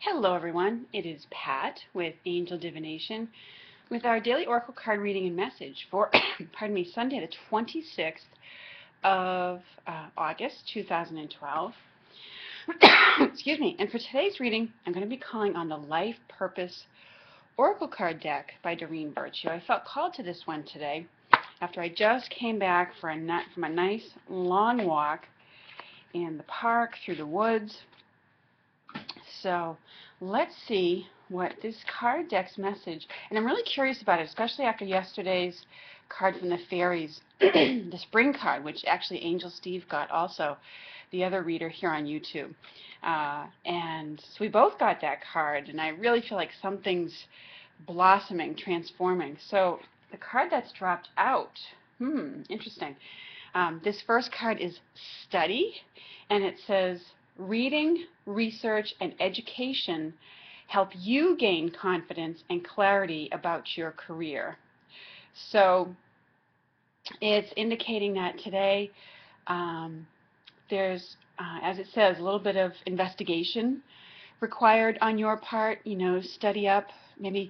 Hello everyone, it is Pat with Angel Divination with our daily oracle card reading and message for pardon me, Sunday the 26th of August 2012. Excuse me. And for today's reading, I'm going to be calling on the Life Purpose Oracle card deck by Doreen Virtue. I felt called to this one today after I just came back from a nice long walk in the park through the woods. So let's see what this card deck's message, and I'm really curious about it, especially after yesterday's card from the fairies, the spring card, which actually Angel Steve got also, the other reader here on YouTube. And so we both got that card, and I really feel like something's blossoming, transforming. So the card that's dropped out, interesting. This first card is Study, and it says, reading, research, and education help you gain confidence and clarity about your career. So it's indicating that today there's, as it says, a little bit of investigation required on your part. Study up, maybe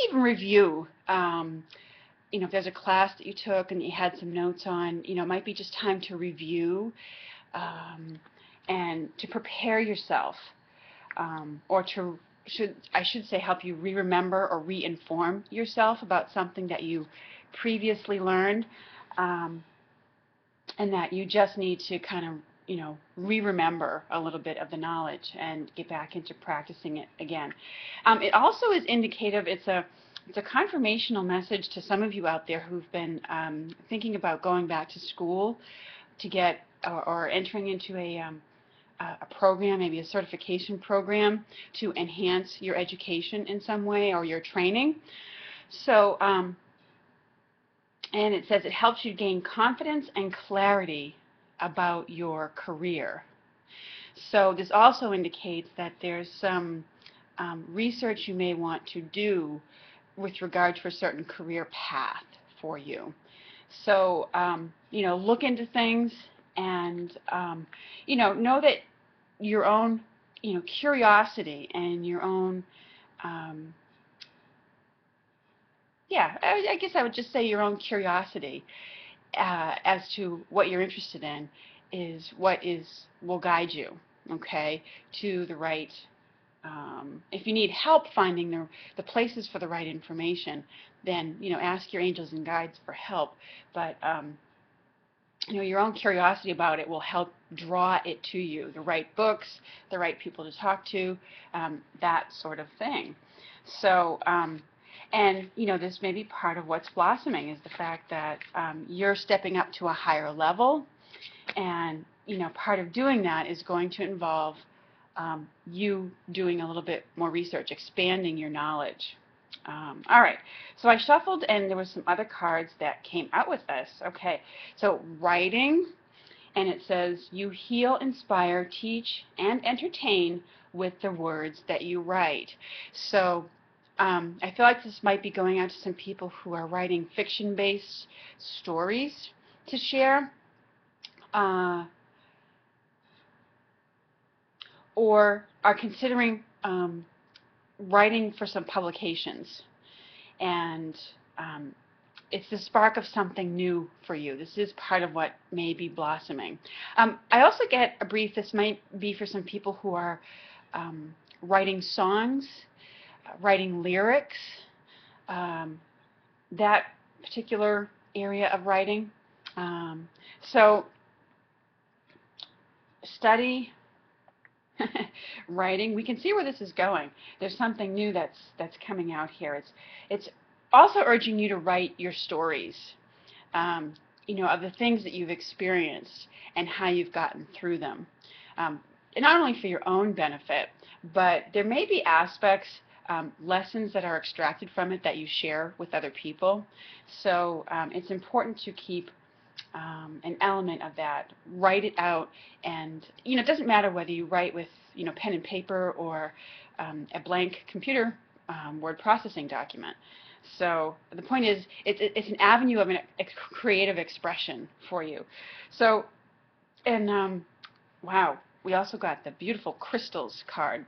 even review. If there's a class that you took and you had some notes on, it might be just time to review and to prepare yourself, or I should say help you re-remember or re-inform yourself about something that you previously learned, and that you just need to kind of re-remember a little bit of the knowledge and get back into practicing it again. It also is indicative. It's a confirmational message to some of you out there who've been thinking about going back to school to get or entering into a program, maybe a certification program to enhance your education in some way or your training. So, and it says it helps you gain confidence and clarity about your career. So this also indicates that there's some research you may want to do with regard to a certain career path for you. So, look into things and, know that your own, curiosity and your own, I guess I would just say your own curiosity as to what you're interested in is what will guide you, okay, to the right. If you need help finding the places for the right information, then ask your angels and guides for help. But your own curiosity about it will help draw it to you, the right books, the right people to talk to, that sort of thing. So, and this may be part of what's blossoming, is the fact that you're stepping up to a higher level, and part of doing that is going to involve you doing a little bit more research, expanding your knowledge. All right, so I shuffled and there were some other cards that came out with this. Okay, so writing, and it says, you heal, inspire, teach, and entertain with the words that you write. So I feel like this might be going out to some people who are writing fiction-based stories to share, or are considering writing for some publications, and it's the spark of something new for you. This is part of what may be blossoming. I also get a brief, this might be for some people who are writing songs, writing lyrics, that particular area of writing. So study, writing. We can see where this is going. There's something new that's coming out here. It's also urging you to write your stories, of the things that you've experienced and how you've gotten through them. And not only for your own benefit, but there may be aspects, lessons that are extracted from it that you share with other people. So it's important to keep an element of that. Write it out, and it doesn't matter whether you write with pen and paper or a blank computer word processing document. So the point is, it's an avenue of a creative expression for you. So, and wow, we also got the beautiful crystals card.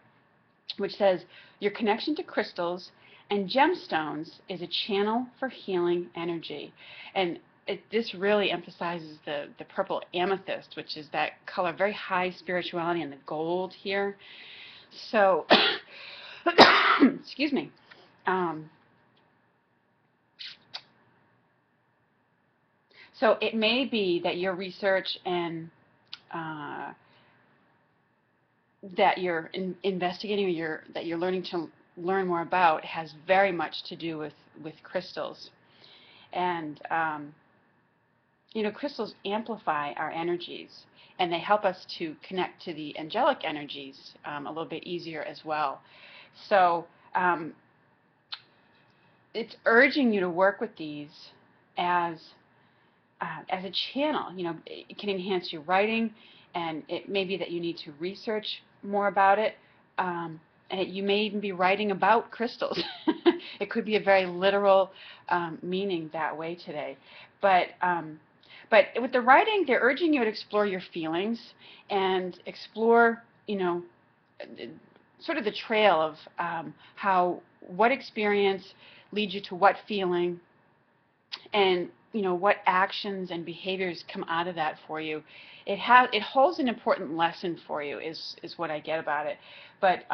which says, your connection to crystals and gemstones is a channel for healing energy. And this really emphasizes the purple amethyst, which is that color, very high spirituality, and the gold here. So, excuse me. So it may be that your research and that you're investigating, or that you're learning to learn more about, has very much to do with crystals. And crystals amplify our energies, and they help us to connect to the angelic energies a little bit easier as well. So it's urging you to work with these as a channel. It can enhance your writing, and it may be that you need to research more about it. And you may even be writing about crystals. It could be a very literal meaning that way today. But with the writing, they're urging you to explore your feelings and explore, sort of the trail of what experience leads you to what feeling, and what actions and behaviors come out of that for you. It holds an important lesson for you, is what I get about it. But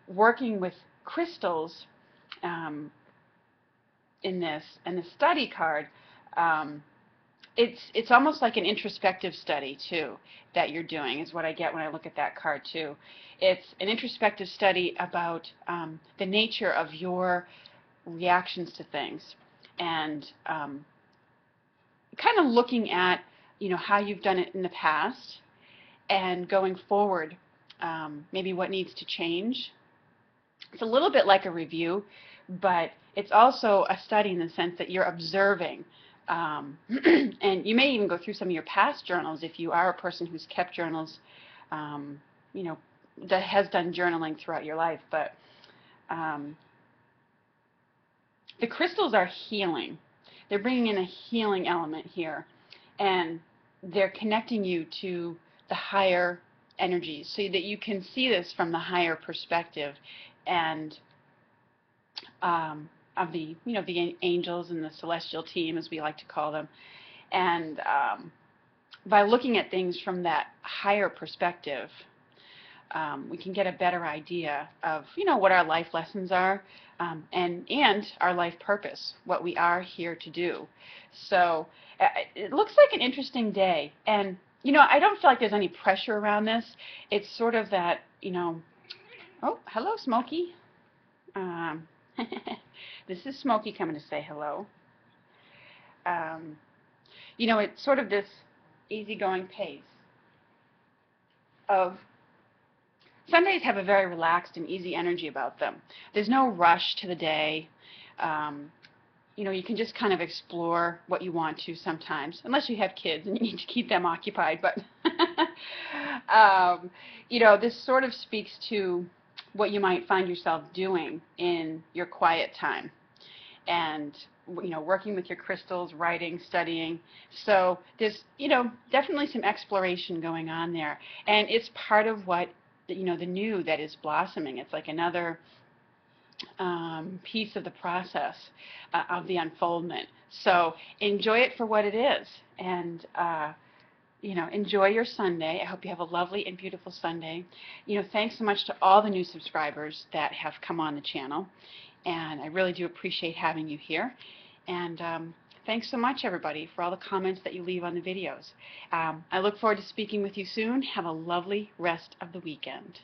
working with crystals in this, and the study card, it's almost like an introspective study too that you're doing, is what I get when I look at that card too. It's an introspective study about the nature of your reactions to things, and kind of looking at how you've done it in the past, and going forward, maybe what needs to change. It's a little bit like a review, but it's also a study in the sense that you're observing. And you may even go through some of your past journals if you are a person who's kept journals, that has done journaling throughout your life. But the crystals are healing. They're bringing in a healing element here, and they're connecting you to the higher energies, so that you can see this from the higher perspective, and of the the angels and the celestial team, as we like to call them. And by looking at things from that higher perspective, we can get a better idea of what our life lessons are, and our life purpose, what we are here to do. So it looks like an interesting day, and I don't feel like there's any pressure around this. It's sort of that, oh, hello, Smokey. This is Smokey coming to say hello. It's sort of this easygoing pace of Sundays have a very relaxed and easy energy about them. There's no rush to the day. You can just kind of explore what you want to sometimes, unless you have kids and you need to keep them occupied. But this sort of speaks to what you might find yourself doing in your quiet time, and working with your crystals, writing, studying. So there's definitely some exploration going on there, and it's part of what the new that is blossoming. It's like another piece of the process of the unfoldment. So enjoy it for what it is, and enjoy your Sunday. I hope you have a lovely and beautiful Sunday. Thanks so much to all the new subscribers that have come on the channel, and I really do appreciate having you here. And thanks so much, everybody, for all the comments that you leave on the videos. I look forward to speaking with you soon. Have a lovely rest of the weekend.